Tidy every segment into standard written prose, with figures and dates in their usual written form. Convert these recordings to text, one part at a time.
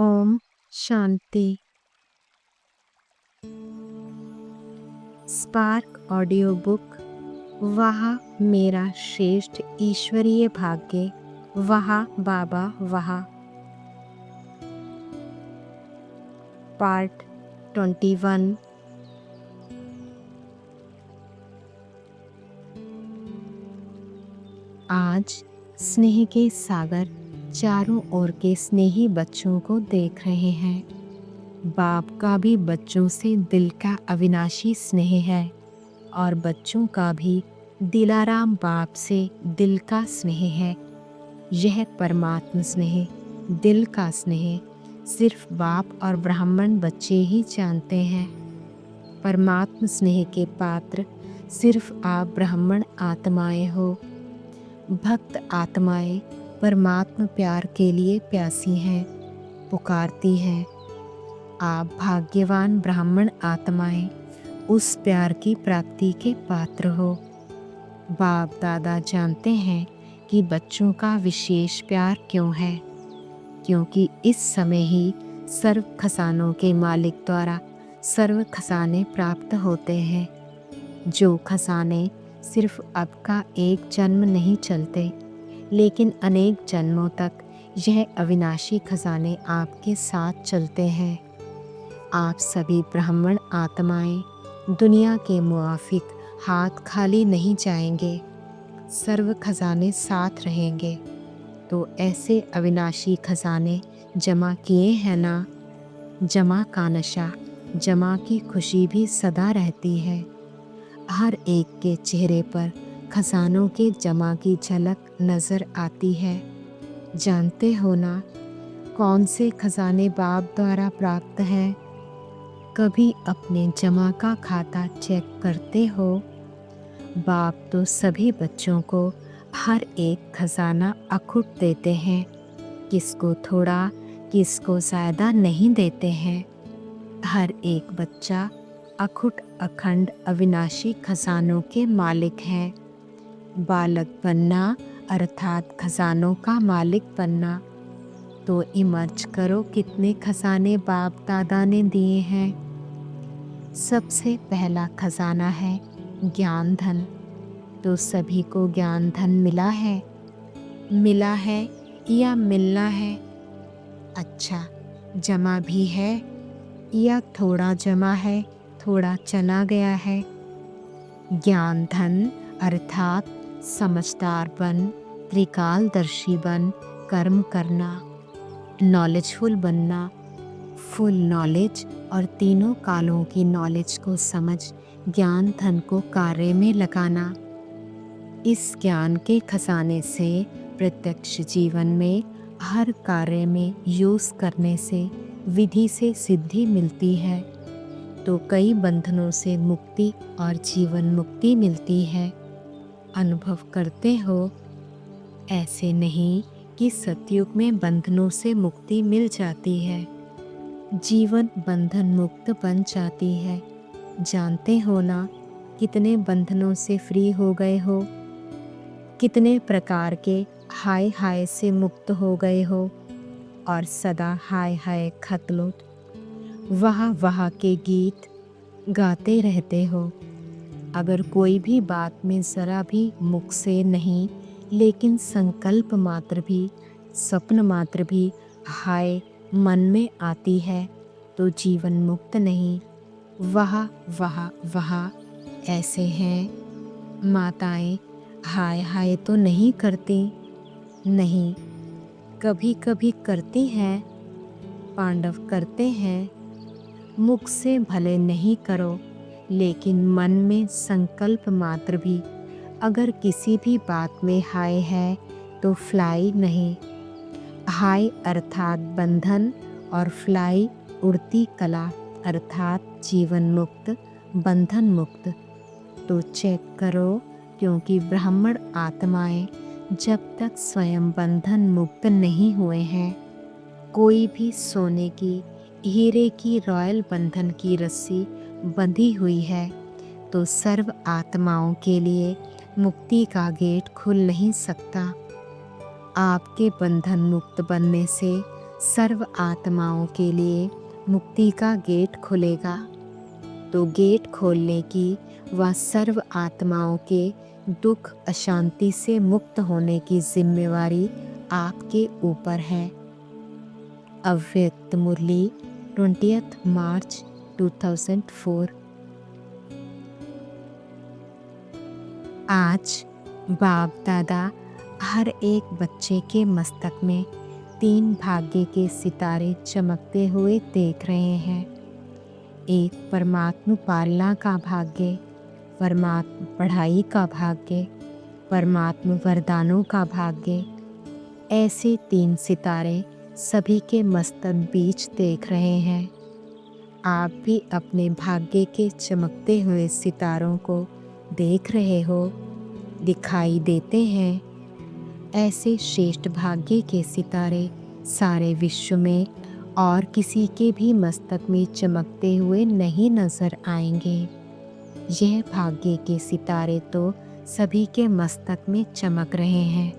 ओम शांति। Spark audio book. वहाँ मेरा श्रेष्ठ ईश्वरीय भाग्य, वहाँ बाबा वहाँ। पार्ट 21। आज स्नेह के सागर चारों ओर के स्नेही बच्चों को देख रहे हैं। बाप का भी बच्चों से दिल का अविनाशी स्नेह है और बच्चों का भी दिलाराम बाप से दिल का स्नेह है। यह परमात्म स्नेह, दिल का स्नेह सिर्फ बाप और ब्राह्मण बच्चे ही जानते हैं। परमात्म स्नेह के पात्र सिर्फ आप ब्राह्मण आत्माएं हो। भक्त आत्माएं परमात्म प्यार के लिए प्यासी हैं, पुकारती हैं। आप भाग्यवान ब्राह्मण आत्माएं उस प्यार की प्राप्ति के पात्र हो। बाप दादा जानते हैं कि बच्चों का विशेष प्यार क्यों है, क्योंकि इस समय ही सर्व खजानों के मालिक द्वारा सर्व खजाने प्राप्त होते हैं। जो खजाने सिर्फ अब का एक जन्म नहीं चलते, लेकिन अनेक जन्मों तक यह अविनाशी खजाने आपके साथ चलते हैं। आप सभी ब्राह्मण आत्माएं दुनिया के मुआफिक हाथ खाली नहीं जाएंगे, सर्व खजाने साथ रहेंगे। तो ऐसे अविनाशी खजाने जमा किए हैं ना। जमा का नशा, जमा की खुशी भी सदा रहती है। हर एक के चेहरे पर खजानों के जमा की झलक नजर आती है। जानते हो ना कौन से खजाने बाप द्वारा प्राप्त हैं? कभी अपने जमा का खाता चेक करते हो? बाप तो सभी बच्चों को हर एक खजाना अखुट देते हैं, किसको थोड़ा किसको ज़्यादा नहीं देते हैं। हर एक बच्चा अखुट अखंड अविनाशी खजानों के मालिक हैं। बालक बनना अर्थात खजानों का मालिक बनना। तो इमर्ज करो कितने खजाने बाप दादा ने दिए हैं। सबसे पहला खजाना है ज्ञान धन। तो सभी को ज्ञान धन मिला है या मिलना है? अच्छा, जमा भी है या थोड़ा जमा है, थोड़ा चला गया है? ज्ञान धन अर्थात समझदार बन, त्रिकालदर्शी बन, कर्म करना, नॉलेजफुल बनना, फुल नॉलेज और तीनों कालों की नॉलेज को समझ ज्ञान धन को कार्य में लगाना। इस ज्ञान के खजाने से प्रत्यक्ष जीवन में हर कार्य में यूज करने से विधि से सिद्धि मिलती है। तो कई बंधनों से मुक्ति और जीवन मुक्ति मिलती है। अनुभव करते हो? ऐसे नहीं कि सतयुग में बंधनों से मुक्ति मिल जाती है, जीवन बंधन मुक्त बन जाती है। जानते हो ना कितने बंधनों से फ्री हो गए हो, कितने प्रकार के हाय हाय से मुक्त हो गए हो और सदा हाय हाय खतलो वहाँ के गीत गाते रहते हो। अगर कोई भी बात में ज़रा भी मुख से नहीं, लेकिन संकल्प मात्र भी, स्वप्न मात्र भी हाय मन में आती है, तो जीवन मुक्त नहीं। वहाँ ऐसे हैं। माताएं हाय हाय तो नहीं करती, नहीं, कभी कभी करती हैं। पांडव करते हैं। मुख से भले नहीं करो, लेकिन मन में संकल्प मात्र भी अगर किसी भी बात में हाय है तो फ्लाई नहीं। हाय अर्थात बंधन और फ्लाई उड़ती कला अर्थात जीवन मुक्त, बंधन मुक्त। तो चेक करो, क्योंकि ब्राह्मण आत्माएं जब तक स्वयं बंधन मुक्त नहीं हुए हैं, कोई भी सोने की, हीरे की रॉयल बंधन की रस्सी बंधी हुई है, तो सर्व आत्माओं के लिए मुक्ति का गेट खुल नहीं सकता। आपके बंधन मुक्त बनने से सर्व आत्माओं के लिए मुक्ति का गेट खुलेगा, तो गेट खोलने की व सर्व आत्माओं के दुख अशांति से मुक्त होने की जिम्मेवारी आपके ऊपर है। अव्यक्त मुरली 20 मार्च 2004। आज बाप दादा हर एक बच्चे के मस्तक में 3 भाग्य के सितारे चमकते हुए देख रहे हैं। एक परमात्म पालना का भाग्य, परमात्म पढ़ाई का भाग्य, परमात्म वरदानों का भाग्य। ऐसे 3 सितारे सभी के मस्तक बीच देख रहे हैं। आप भी अपने भाग्य के चमकते हुए सितारों को देख रहे हो, दिखाई देते हैं। ऐसे श्रेष्ठ भाग्य के सितारे सारे विश्व में और किसी के भी मस्तक में चमकते हुए नहीं नजर आएंगे। यह भाग्य के सितारे तो सभी के मस्तक में चमक रहे हैं,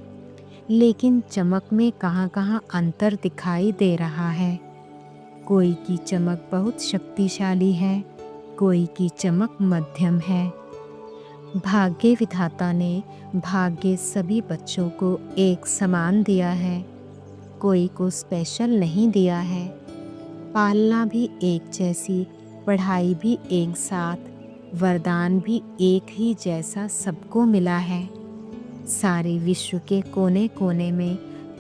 लेकिन चमक में कहाँ कहाँ अंतर दिखाई दे रहा है। कोई की चमक बहुत शक्तिशाली है, कोई की चमक मध्यम है। भाग्य विधाता ने भाग्य सभी बच्चों को एक समान दिया है, कोई को स्पेशल नहीं दिया है। पालना भी एक जैसी, पढ़ाई भी एक साथ, वरदान भी एक ही जैसा सबको मिला है। सारे विश्व के कोने कोने में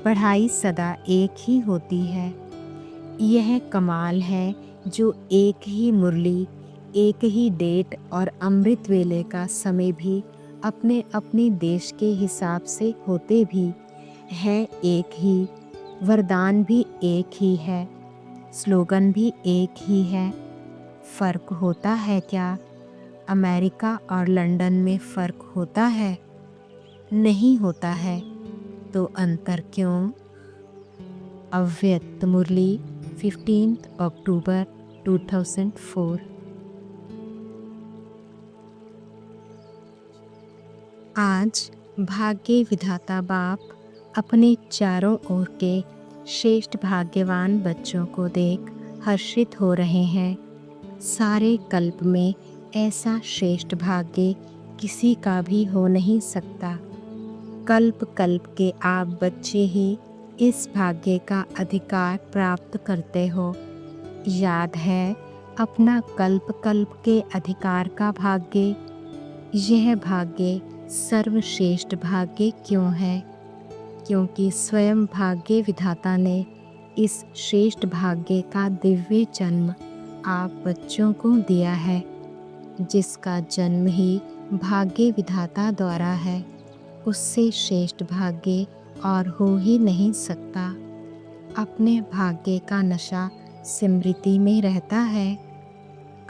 पढ़ाई सदा एक ही होती है। यह कमाल है जो एक ही मुरली, एक ही डेट और अमृत वेले का समय भी अपने अपने देश के हिसाब से होते भी है एक ही, वरदान भी एक ही है, स्लोगन भी एक ही है। फ़र्क होता है क्या? अमेरिका और लंदन में फ़र्क होता है? नहीं होता है। तो अंतर क्यों? अव्यक्त मुरली 15 अक्टूबर 2004। आज भाग्य विधाता बाप अपने चारों ओर के श्रेष्ठ भाग्यवान बच्चों को देख हर्षित हो रहे हैं। सारे कल्प में ऐसा श्रेष्ठ भाग्य किसी का भी हो नहीं सकता। कल्प कल्प के आप बच्चे ही इस भाग्य का अधिकार प्राप्त करते हो। याद है अपना कल्प कल्प के अधिकार का भाग्य? यह भाग्य सर्वश्रेष्ठ भाग्य क्यों है? क्योंकि स्वयं भाग्य विधाता ने इस श्रेष्ठ भाग्य का दिव्य जन्म आप बच्चों को दिया है, जिसका जन्म ही भाग्य विधाता द्वारा है। उससे श्रेष्ठ भाग्य और हो ही नहीं सकता। अपने भाग्य का नशा स्मृति में रहता है।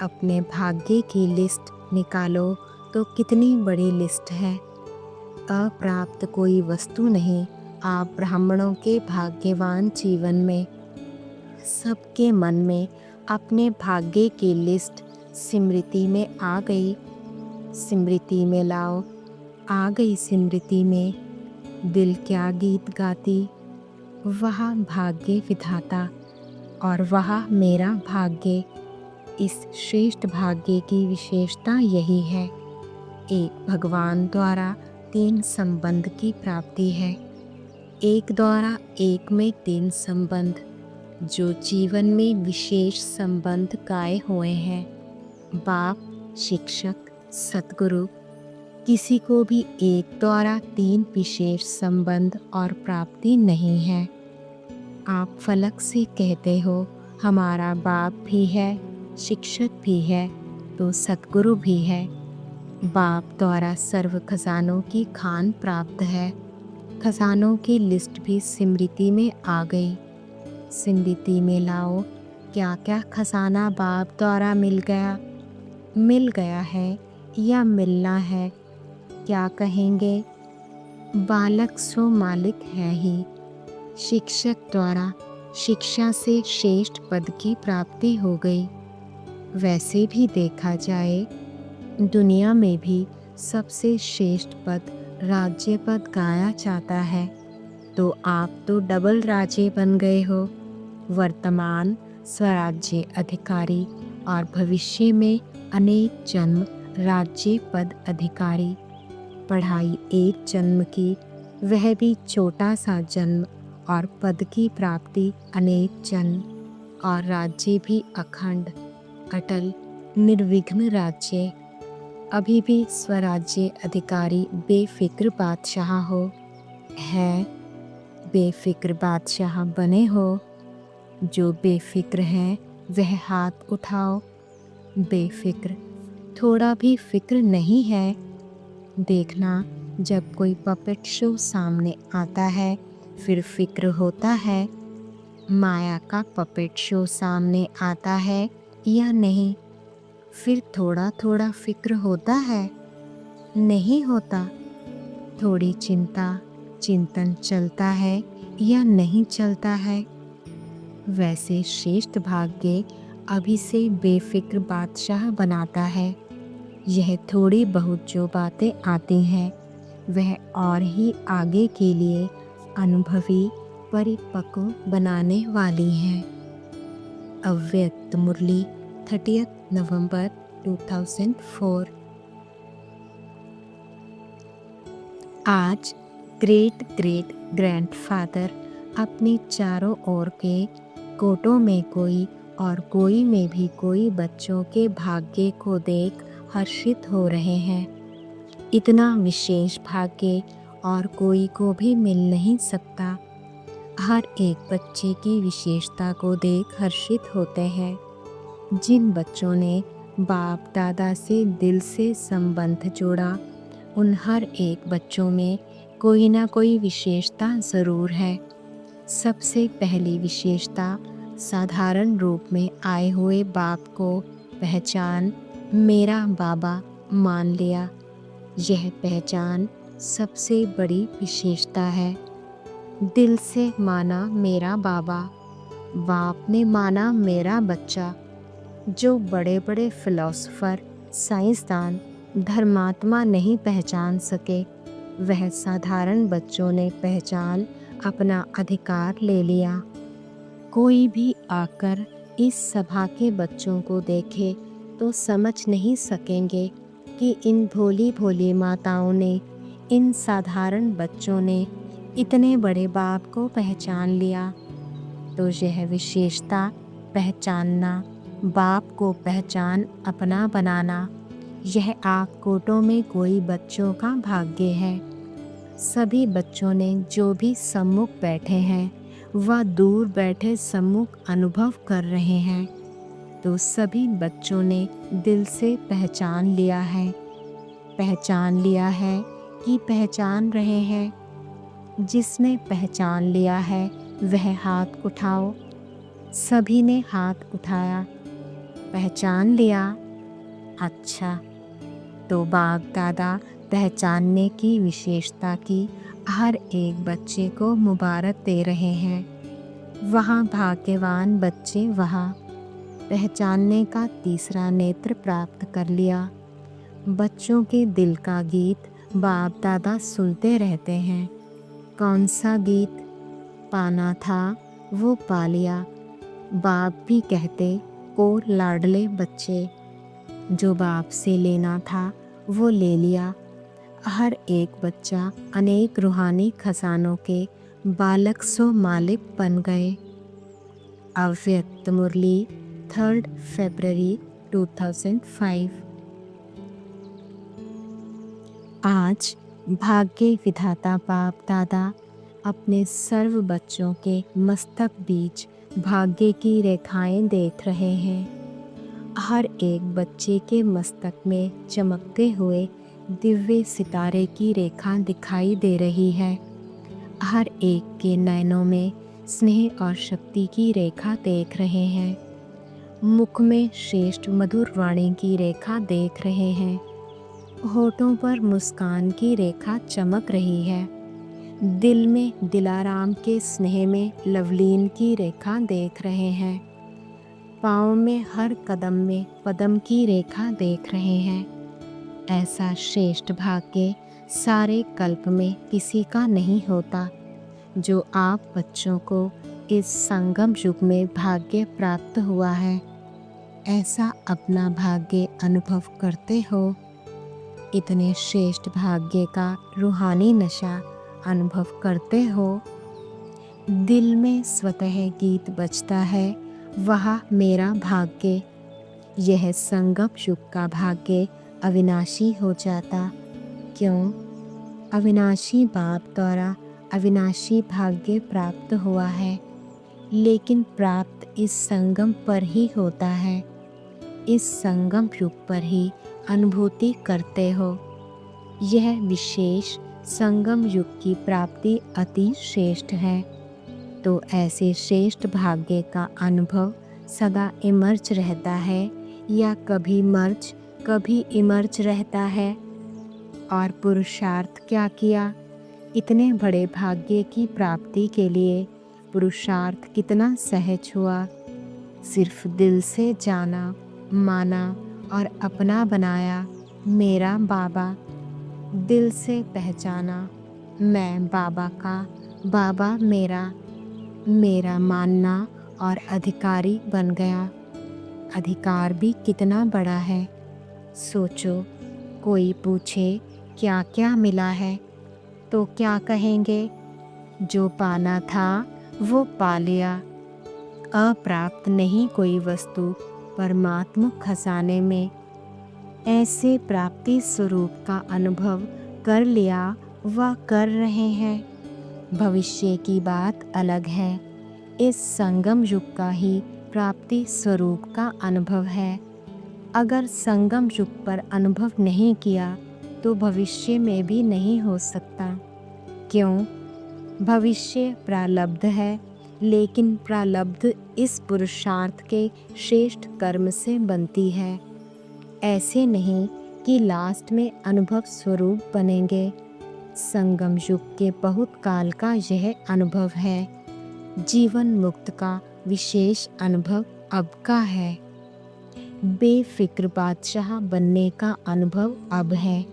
अपने भाग्य की लिस्ट निकालो तो कितनी बड़ी लिस्ट है। अप्राप्त कोई वस्तु नहीं। आप ब्राह्मणों के भाग्यवान जीवन में सबके मन में अपने भाग्य की लिस्ट स्मृति में आ गई। स्मृति में लाओ। आ गई स्मृति में। दिल क्या गीत गाती, वह भाग्य विधाता और वह मेरा भाग्य। इस श्रेष्ठ भाग्य की विशेषता यही है। एक भगवान द्वारा 3 संबंध की प्राप्ति है। एक द्वारा एक में 3 संबंध, जो जीवन में विशेष संबंध गाए हुए हैं। बाप, शिक्षक, सतगुरु। किसी को भी एक द्वारा 3 विशेष संबंध और प्राप्ति नहीं है। आप फलक से कहते हो हमारा बाप भी है, शिक्षक भी है, तो सतगुरु भी है। बाप द्वारा सर्व खजानों की खान प्राप्त है। खजानों की लिस्ट भी स्मृति में आ गई। स्मृति में लाओ क्या क्या खजाना बाप द्वारा मिल गया है या मिलना है। क्या कहेंगे? बालक सो मालिक है ही। शिक्षक द्वारा शिक्षा से श्रेष्ठ पद की प्राप्ति हो गई। वैसे भी देखा जाए दुनिया में भी सबसे श्रेष्ठ पद राज्य पद गाया जाता है, तो आप तो डबल राजे बन गए हो। वर्तमान स्वराज्य अधिकारी और भविष्य में अनेक जन्म राज्य पद अधिकारी। पढ़ाई एक जन्म की, वह भी छोटा सा जन्म, और पद की प्राप्ति अनेक जन्म, और राज्य भी अखंड अटल निर्विघ्न राज्य। अभी भी स्वराज्य अधिकारी बेफिक्र बादशाह हो, है बेफिक्र बादशाह बने हो। जो बेफिक्र है वह हाथ उठाओ। बेफिक्र थोड़ा भी फिक्र नहीं है। देखना, जब कोई पपेट शो सामने आता है फिर फिक्र होता है। माया का पपेट शो सामने आता है या नहीं, फिर थोड़ा थोड़ा फिक्र होता है? नहीं होता। थोड़ी चिंता चिंतन चलता है या नहीं चलता है? वैसे श्रेष्ठ भाग्य अभी से बेफिक्र बादशाह बनाता है। यह थोड़ी बहुत जो बातें आती हैं वह और ही आगे के लिए अनुभवी परिपक्व बनाने वाली हैं। अव्यक्त मुरली 30 नवंबर 2004। आज ग्रेट ग्रेट ग्रैंडफादर अपने चारों ओर के कोटों में कोई और कोई में भी कोई बच्चों के भाग्य को देख हर्षित हो रहे हैं। इतना विशेष भाग्य और कोई को भी मिल नहीं सकता। हर एक बच्चे की विशेषता को देख हर्षित होते हैं। जिन बच्चों ने बाप दादा से दिल से संबंध जोड़ा, उन हर एक बच्चों में कोई ना कोई विशेषता ज़रूर है। सबसे पहली विशेषता, साधारण रूप में आए हुए बाप को पहचान मेरा बाबा मान लिया। यह पहचान सबसे बड़ी विशेषता है। दिल से माना मेरा बाबा, बाप ने माना मेरा बच्चा। जो बड़े बड़े फिलोसोफर, साइंसदान, धर्मात्मा नहीं पहचान सके, वह साधारण बच्चों ने पहचान अपना अधिकार ले लिया। कोई भी आकर इस सभा के बच्चों को देखे तो समझ नहीं सकेंगे कि इन भोली भोली माताओं ने, इन साधारण बच्चों ने इतने बड़े बाप को पहचान लिया। तो यह विशेषता पहचानना, बाप को पहचान अपना बनाना, यह आँख कोटों में कोई बच्चों का भाग्य है। सभी बच्चों ने जो भी सम्मुख बैठे हैं वह दूर बैठे सम्मुख अनुभव कर रहे हैं। तो सभी बच्चों ने दिल से पहचान लिया है। पहचान लिया है कि पहचान रहे हैं। जिसने पहचान लिया है वह हाथ उठाओ। सभी ने हाथ उठाया। पहचान लिया। अच्छा, तो बाप दादा पहचानने की विशेषता की हर एक बच्चे को मुबारक दे रहे हैं। वहाँ भाग्यवान बच्चे वहाँ पहचानने का तीसरा नेत्र प्राप्त कर लिया। बच्चों के दिल का गीत बाप दादा सुनते रहते हैं। कौन सा गीत? पाना था वो पा लिया। बाप भी कहते को लाडले बच्चे, जो बाप से लेना था वो ले लिया। हर एक बच्चा अनेक रूहानी खजानों के बालक सो मालिक बन गए। अव्यक्त मुरली 3 फरवरी 2005। आज भाग्य विधाता बाप दादा अपने सर्व बच्चों के मस्तक बीच भाग्य की रेखाएं देख रहे हैं। हर एक बच्चे के मस्तक में चमकते हुए दिव्य सितारे की रेखा दिखाई दे रही है। हर एक के नयनों में स्नेह और शक्ति की रेखा देख रहे हैं। मुख में श्रेष्ठ मधुर वाणी की रेखा देख रहे हैं। होठों पर मुस्कान की रेखा चमक रही है। दिल में दिलाराम के स्नेह में लवलीन की रेखा देख रहे हैं। पाँव में हर कदम में पदम की रेखा देख रहे हैं। ऐसा श्रेष्ठ भाग्य सारे कल्प में किसी का नहीं होता, जो आप बच्चों को इस संगम युग में भाग्य प्राप्त हुआ है, ऐसा अपना भाग्य अनुभव करते हो। इतने श्रेष्ठ भाग्य का रूहानी नशा अनुभव करते हो। दिल में स्वतः गीत बजता है, वह मेरा भाग्य। यह संगम युग का भाग्य अविनाशी हो जाता। क्यों? अविनाशी बाप द्वारा अविनाशी भाग्य प्राप्त हुआ है, लेकिन प्राप्त इस संगम पर ही होता है। इस संगम युग पर ही अनुभूति करते हो। यह विशेष संगम युग की प्राप्ति अति श्रेष्ठ है। तो ऐसे श्रेष्ठ भाग्य का अनुभव सदा इमर्ज रहता है या कभी मर्ज कभी इमर्ज रहता है। और पुरुषार्थ क्या किया? इतने बड़े भाग्य की प्राप्ति के लिए पुरुषार्थ कितना सहज हुआ। सिर्फ दिल से जाना, माना और अपना बनाया मेरा बाबा। दिल से पहचाना मैं बाबा का, बाबा मेरा। मेरा मानना और अधिकारी बन गया। अधिकार भी कितना बड़ा है। सोचो, कोई पूछे क्या क्या मिला है तो क्या कहेंगे? जो पाना था वो पा लिया। अप्राप्त नहीं कोई वस्तु परमात्मा खजाने में। ऐसे प्राप्ति स्वरूप का अनुभव कर लिया व कर रहे हैं। भविष्य की बात अलग है। इस संगम युग का ही प्राप्ति स्वरूप का अनुभव है। अगर संगम युग पर अनुभव नहीं किया तो भविष्य में भी नहीं हो सकता। क्यों? भविष्य प्रारब्ध है, लेकिन प्रारब्ध इस पुरुषार्थ के श्रेष्ठ कर्म से बनती है। ऐसे नहीं कि लास्ट में अनुभव स्वरूप बनेंगे। संगम युग के बहुत काल का यह अनुभव है। जीवन मुक्त का विशेष अनुभव अब का है। बेफिक्र बादशाह बनने का अनुभव अब है।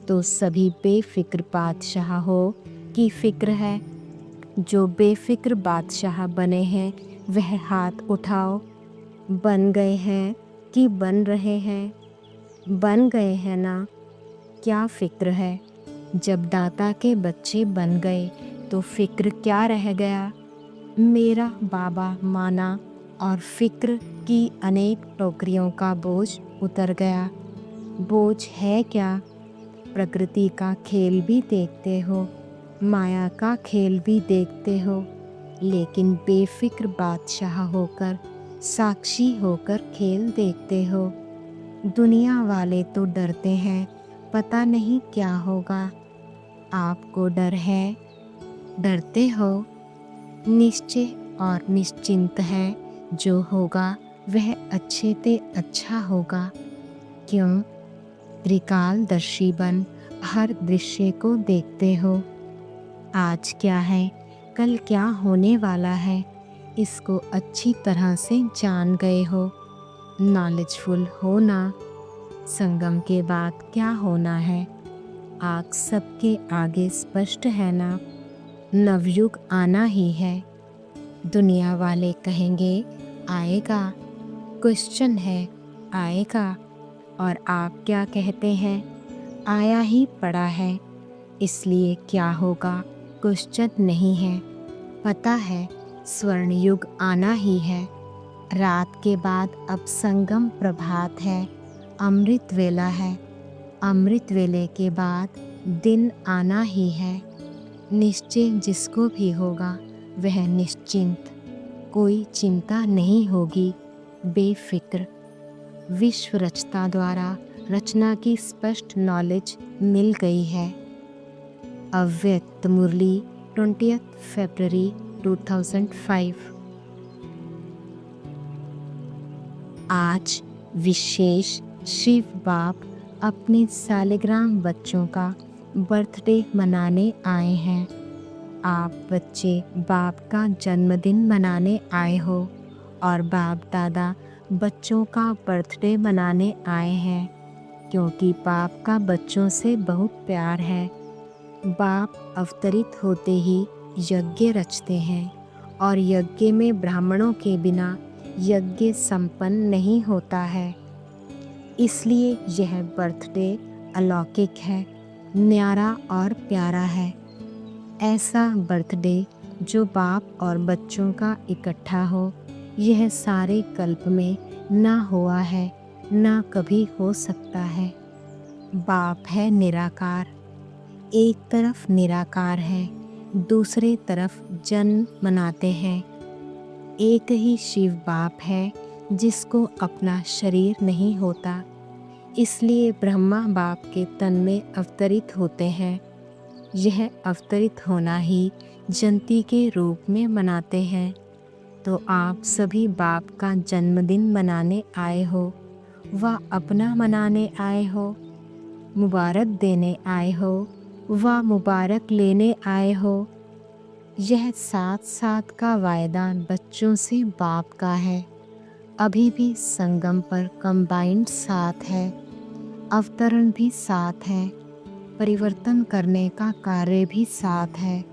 तो सभी बेफिक्र बादशाह हो कि फिक्र है? जो बेफिक्र बादशाह बने हैं वह हाथ उठाओ। बन गए हैं कि बन रहे हैं? बन गए हैं ना? क्या फिक्र है? जब दाता के बच्चे बन गए तो फिक्र क्या रह गया? मेरा बाबा माना और फिक्र की अनेक टोकरियों का बोझ उतर गया। बोझ है क्या? प्रकृति का खेल भी देखते हो, माया का खेल भी देखते हो, लेकिन बेफिक्र बादशाह होकर, साक्षी होकर खेल देखते हो। दुनिया वाले तो डरते हैं, पता नहीं क्या होगा। आपको डर है? डरते हो? निश्चय और निश्चिंत है, जो होगा वह अच्छे ते अच्छा होगा। क्यों? त्रिकालदर्शी बन हर दृश्य को देखते हो। आज क्या है, कल क्या होने वाला है, इसको अच्छी तरह से जान गए हो। नॉलेजफुल हो ना? संगम के बाद क्या होना है, आग सबके आगे स्पष्ट है ना? नवयुग आना ही है। दुनिया वाले कहेंगे आएगा। क्वेश्चन है आएगा, और आप क्या कहते हैं? आया ही पड़ा है। इसलिए क्या होगा क्वेश्चन नहीं है। पता है स्वर्ण युग आना ही है। रात के बाद अब संगम प्रभात है, अमृत वेला है। अमृत वेले के बाद दिन आना ही है। निश्चय जिसको भी होगा वह निश्चिंत, कोई चिंता नहीं होगी, बेफिक्र। विश्व रचना द्वारा रचना की स्पष्ट नॉलेज मिल गई है। अव्यक्त मुरली 20 फरवरी 2005। आज विशेष शिव बाप अपने सालिग्राम बच्चों का बर्थडे मनाने आए हैं। आप बच्चे बाप का जन्मदिन मनाने आए हो और बाप दादा बच्चों का बर्थडे मनाने आए हैं, क्योंकि बाप का बच्चों से बहुत प्यार है। बाप अवतरित होते ही यज्ञ रचते हैं और यज्ञ में ब्राह्मणों के बिना यज्ञ संपन्न नहीं होता है। इसलिए यह बर्थडे अलौकिक है, न्यारा और प्यारा है। ऐसा बर्थडे जो बाप और बच्चों का इकट्ठा हो, यह सारे कल्प में ना हुआ है, ना कभी हो सकता है। बाप है निराकार। एक तरफ निराकार है, दूसरे तरफ जन्म मनाते हैं। एक ही शिव बाप है जिसको अपना शरीर नहीं होता, इसलिए ब्रह्मा बाप के तन में अवतरित होते हैं। यह अवतरित होना ही जयंती के रूप में मनाते हैं। तो आप सभी बाप का जन्मदिन मनाने आए हो व अपना मनाने आए हो, मुबारक देने आए हो व मुबारक लेने आए हो। यह साथ साथ का वायदा बच्चों से बाप का है। अभी भी संगम पर कंबाइंड साथ है, अवतरण भी साथ है, परिवर्तन करने का कार्य भी साथ है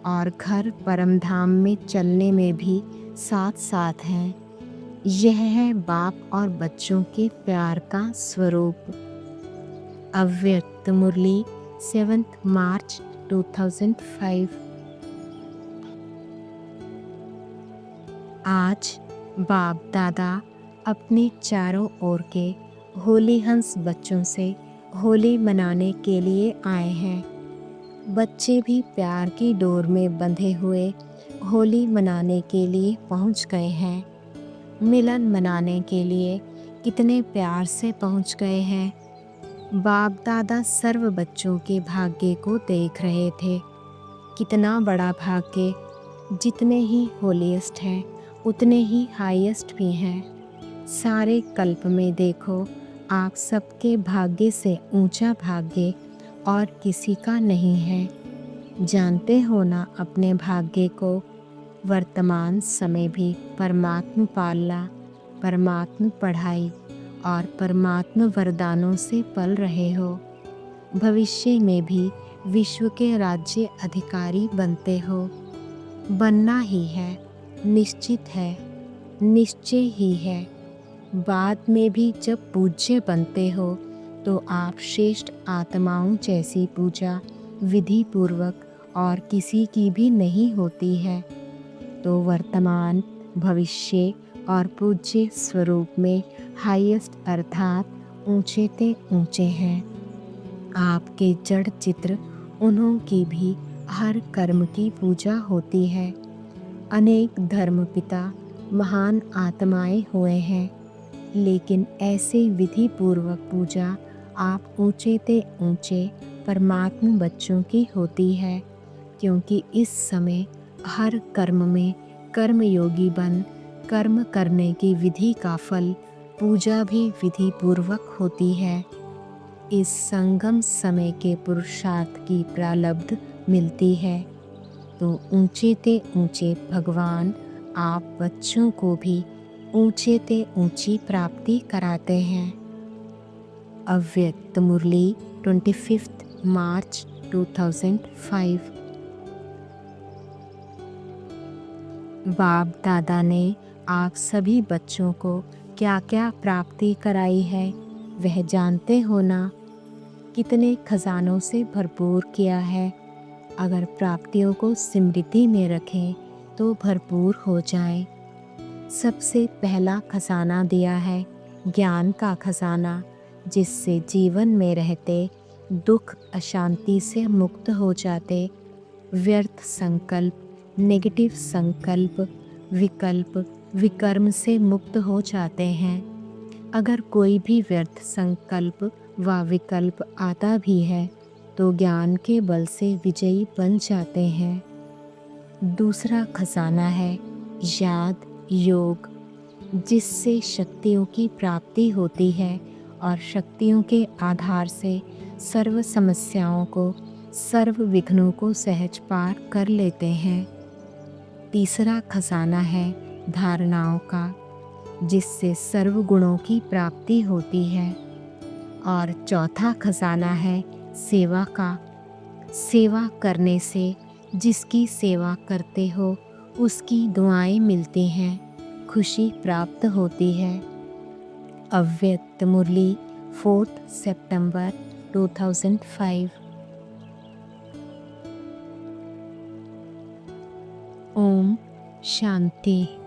और घर परमधाम में चलने में भी साथ साथ हैं। यह है बाप और बच्चों के प्यार का स्वरूप। अव्यक्त मुरली 7 मार्च 2005। आज बाप दादा अपने चारों ओर के होली हंस बच्चों से होली मनाने के लिए आए हैं। बच्चे भी प्यार की डोर में बंधे हुए होली मनाने के लिए पहुंच गए हैं। मिलन मनाने के लिए कितने प्यार से पहुंच गए हैं। बाप दादा सर्व बच्चों के भाग्य को देख रहे थे। कितना बड़ा भाग्य, जितने ही होलीएस्ट हैं उतने ही हाईएस्ट भी हैं। सारे कल्प में देखो, आप सबके भाग्य से ऊंचा भाग्य और किसी का नहीं है। जानते हो ना अपने भाग्य को। वर्तमान समय भी परमात्म पालना, परमात्म पढ़ाई और परमात्म वरदानों से पल रहे हो। भविष्य में भी विश्व के राज्य अधिकारी बनते हो। बनना ही है, निश्चित है, निश्चय ही है। बाद में भी जब पूज्य बनते हो तो आप श्रेष्ठ आत्माओं जैसी पूजा विधि पूर्वक और किसी की भी नहीं होती है। तो वर्तमान, भविष्य और पूज्य स्वरूप में हाईएस्ट अर्थात ऊंचे ते ऊंचे हैं। आपके जड़ चित्र, उन्हों की भी हर कर्म की पूजा होती है। अनेक धर्म पिता महान आत्माएं हुए हैं, लेकिन ऐसे विधि पूर्वक पूजा आप ऊंचे ते ऊंचे परमात्म बच्चों की होती है। क्योंकि इस समय हर कर्म में कर्मयोगी बन कर्म करने की विधि का फल पूजा भी विधि पूर्वक होती है। इस संगम समय के पुरुषार्थ की प्रालब्ध मिलती है। तो ऊंचे ते ऊंचे भगवान आप बच्चों को भी ऊंचे ते ऊंची प्राप्ति कराते हैं। अव्यक्त मुरली 25 मार्च 2005। बाप दादा ने आप सभी बच्चों को क्या क्या प्राप्ति कराई है, वह जानते हो ना। कितने खजानों से भरपूर किया है। अगर प्राप्तियों को स्मृति में रखें तो भरपूर हो जाए। सबसे पहला खजाना दिया है ज्ञान का खजाना, जिससे जीवन में रहते दुख अशांति से मुक्त हो जाते। व्यर्थ संकल्प, नेगेटिव संकल्प, विकल्प, विकर्म से मुक्त हो जाते हैं। अगर कोई भी व्यर्थ संकल्प व विकल्प आता भी है तो ज्ञान के बल से विजयी बन जाते हैं। दूसरा खजाना है याद योग, जिससे शक्तियों की प्राप्ति होती है और शक्तियों के आधार से सर्व समस्याओं को, सर्व विघ्नों को सहज पार कर लेते हैं। तीसरा खजाना है धारणाओं का, जिससे सर्व गुणों की प्राप्ति होती है। और चौथा खजाना है सेवा का। सेवा करने से जिसकी सेवा करते हो उसकी दुआएं मिलती हैं, खुशी प्राप्त होती है। अव्यक्त मुरली 4 सितंबर 2005। ओम शांति।